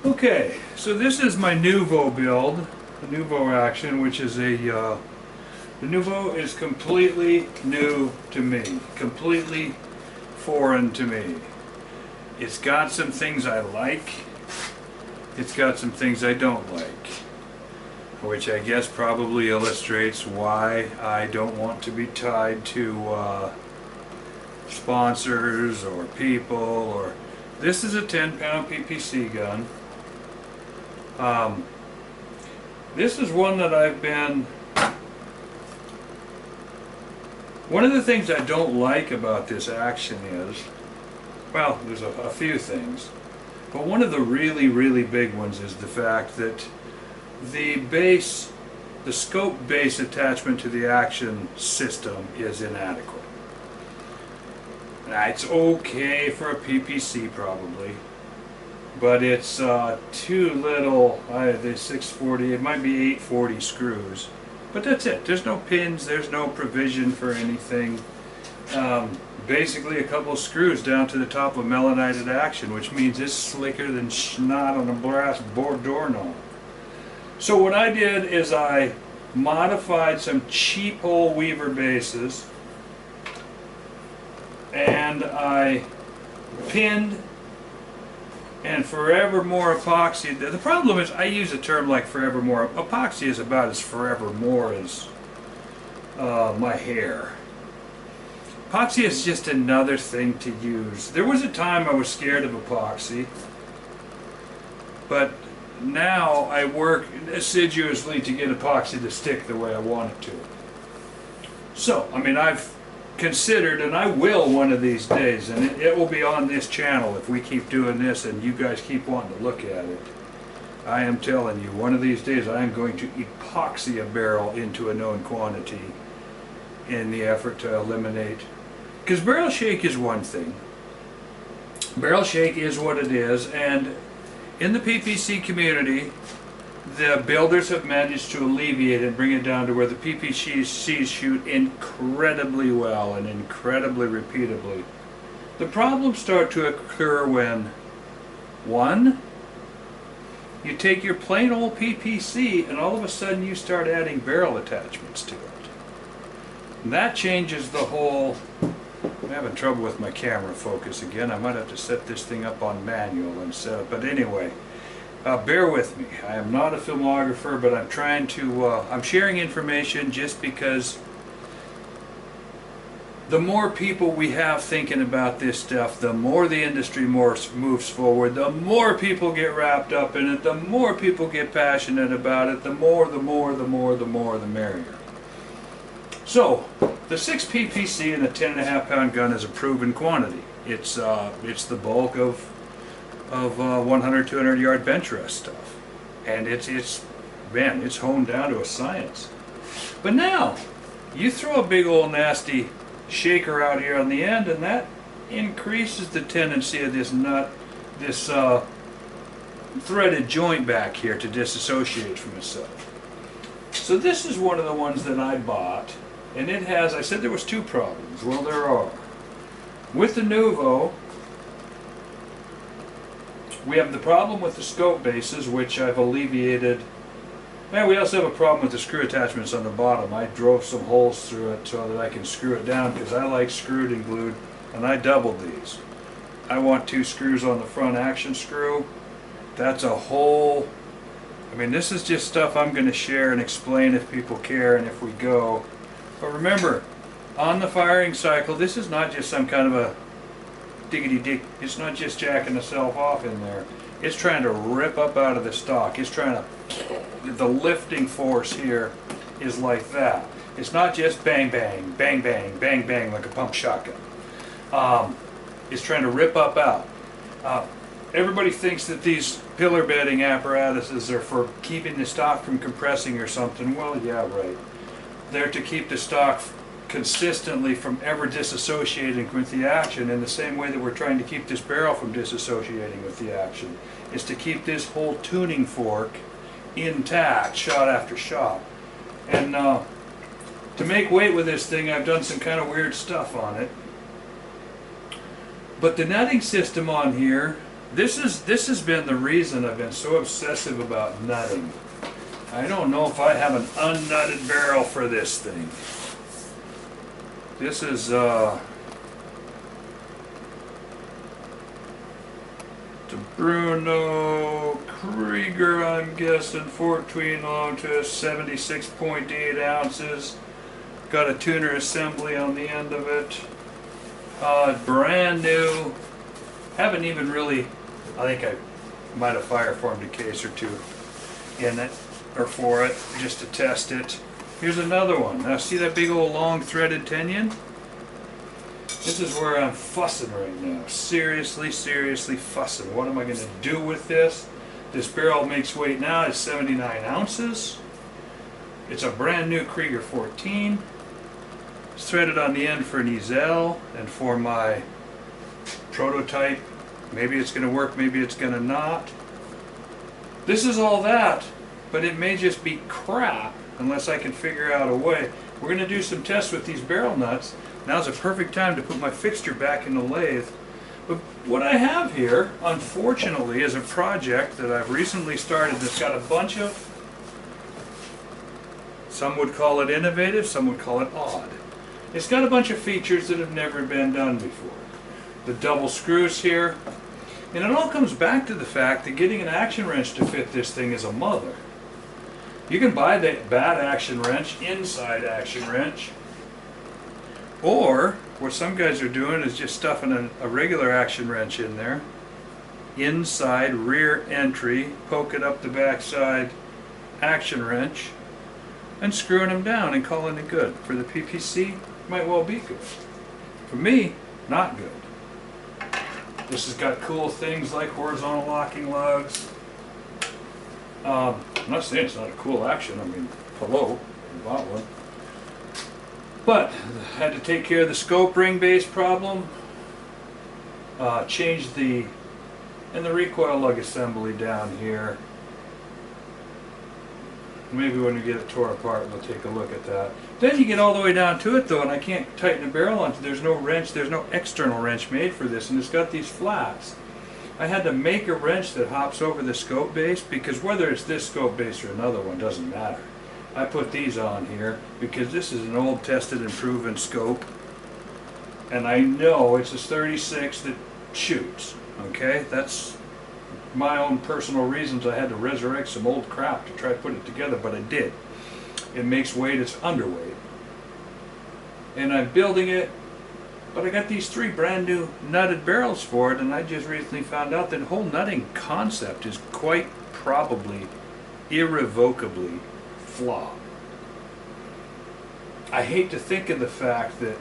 Okay, so this is my Neuvo build, the Neuvo Action, which is the Neuvo is completely new to me, completely foreign to me. It's got some things I like, it's got some things I don't like, which I guess probably illustrates why I don't want to be tied to sponsors or people. Or this is a 10-pound PPC gun. This is one that I've been... One of the things I don't like about this action is, well, there's a few things, but one of the really big ones is the fact that the scope base attachment to the action system is inadequate. Now, it's okay for a PPC probably, but it's too little. There's 640, it might be 840 screws, but that's it. There's no pins, there's no provision for anything. Basically a couple of screws down to the top of melanited action, which means it's slicker than snot on a brass doorknob. So what I did is I modified some cheap hole weaver bases, and I pinned and forevermore epoxy. The problem is I use a term like forevermore. Epoxy is about as forevermore as my hair. Epoxy is just another thing to use. There was a time I was scared of epoxy, but now I work assiduously to get epoxy to stick the way I want it to. So, I mean, I've considered, and I will one of these days, and it will be on this channel if we keep doing this and you guys keep wanting to look at it. I am telling you, one of these days I am going to epoxy a barrel into a known quantity in the effort to eliminate, because barrel shake is one thing. Barrel shake is what it is, and in the PPC community, the builders have managed to alleviate it and bring it down to where the PPCs shoot incredibly well and incredibly repeatably. The problems start to occur when, one, you take your plain old PPC and all of a sudden you start adding barrel attachments to it. And that changes the whole... I'm having trouble with my camera focus again. I might have to set this thing up on manual instead of, but anyway. Bear with me. I am not a filmographer, but I'm trying to, I'm sharing information just because the more people we have thinking about this stuff, the more the industry moves forward, the more people get wrapped up in it, the more people get passionate about it, the more, the merrier. So, the 6 PPC in a 10.5 pound gun is a proven quantity. It's the bulk of 100, 200 yard bench rest stuff, and it's honed down to a science. But now you throw a big old nasty shaker out here on the end, and that increases the tendency of this threaded joint back here to disassociate from itself. So this is one of the ones that I bought, and it has, I said there was 2 problems. Well, there are. With the Neuvo, we have the problem with the scope bases, which I've alleviated. And we also have a problem with the screw attachments on the bottom. I drove some holes through it so that I can screw it down, because I like screwed and glued, and I doubled these. I want 2 screws on the front action screw. That's a whole... I mean, this is just stuff I'm going to share and explain if people care and if we go. But remember, on the firing cycle, this is not just some kind of a diggity-dig. It's not just jacking itself off in there. It's trying to rip up out of the stock. It's trying to... The lifting force here is like that. It's not just bang, bang, bang, bang, bang, bang like a pump shotgun. It's trying to rip up out. Everybody thinks that these pillar bedding apparatuses are for keeping the stock from compressing or something. Well, yeah, right. They're to keep the stock consistently from ever disassociating with the action, in the same way that we're trying to keep this barrel from disassociating with the action. Is to keep this whole tuning fork intact, shot after shot. And to make weight with this thing, I've done some kind of weird stuff on it. But the netting system on here This has been the reason I've been so obsessive about nutting. I don't know if I have an unnutted barrel for this thing. This is the Bruno Krieger, I'm guessing, 14 long twist, 76.8 ounces. Got a tuner assembly on the end of it. Brand new. Haven't even really, I think I might have fire formed a case or two in it, or for it, just to test it. Here's another one. Now see that big old long threaded tenon? This is where I'm fussing right now. Seriously, seriously fussing. What am I going to do with this? This barrel makes weight now is 79 ounces. It's a brand new Krieger 14. It's threaded on the end for an easel and for my prototype. Maybe it's going to work, maybe it's going to not. This is all that, but it may just be crap unless I can figure out a way. We're going to do some tests with these barrel nuts. Now's a perfect time to put my fixture back in the lathe. But what I have here, unfortunately, is a project that I've recently started that's got a bunch of, some would call it innovative, some would call it odd. It's got a bunch of features that have never been done before. The double screws here, and it all comes back to the fact that getting an action wrench to fit this thing is a mother. You can buy that bad action wrench, inside action wrench, or what some guys are doing is just stuffing a regular action wrench in there, inside rear entry, poke it up the backside action wrench, and screwing them down and calling it good. For the PPC, might well be good. For me, not good. This has got cool things like horizontal locking lugs. I'm not saying it's not a cool action. I mean, hello, I bought one. But I had to take care of the scope ring base problem. Changed the recoil lug assembly down here. Maybe when we get it tore apart, we'll take a look at that. Then you get all the way down to it though, and I can't tighten the barrel onto. There's no wrench, there's no external wrench made for this, and it's got these flats. I had to make a wrench that hops over the scope base, because whether it's this scope base or another one doesn't matter. I put these on here because this is an old tested and proven scope, and I know it's a 36 that shoots. Okay, that's my own personal reasons. I had to resurrect some old crap to try to put it together, but I did. It makes weight, it's underweight, and I'm building it. But I got these 3 brand new nutted barrels for it, and I just recently found out that the whole nutting concept is quite probably, irrevocably flawed. I hate to think of the fact that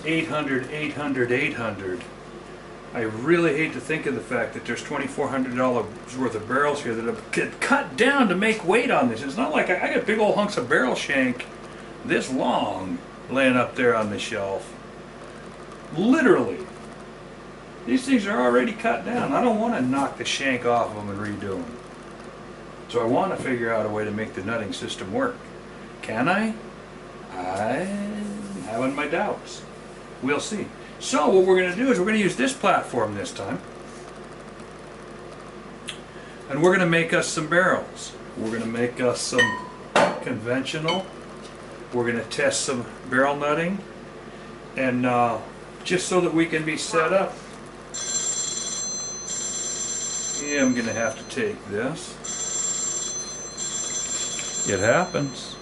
800, 800, 800, I really hate to think of the fact that there's $2,400 worth of barrels here that have cut down to make weight on this. It's not like I got big old hunks of barrel shank this long laying up there on the shelf. Literally. These things are already cut down. I don't want to knock the shank off of them and redo them. So I want to figure out a way to make the nutting system work. Can I? I'm having my doubts. We'll see. So what we're going to do is we're going to use this platform this time. And we're going to make us some barrels. We're going to make us some conventional. We're going to test some barrel nutting. And just so that we can be set up. Yeah, I'm going to have to take this. It happens.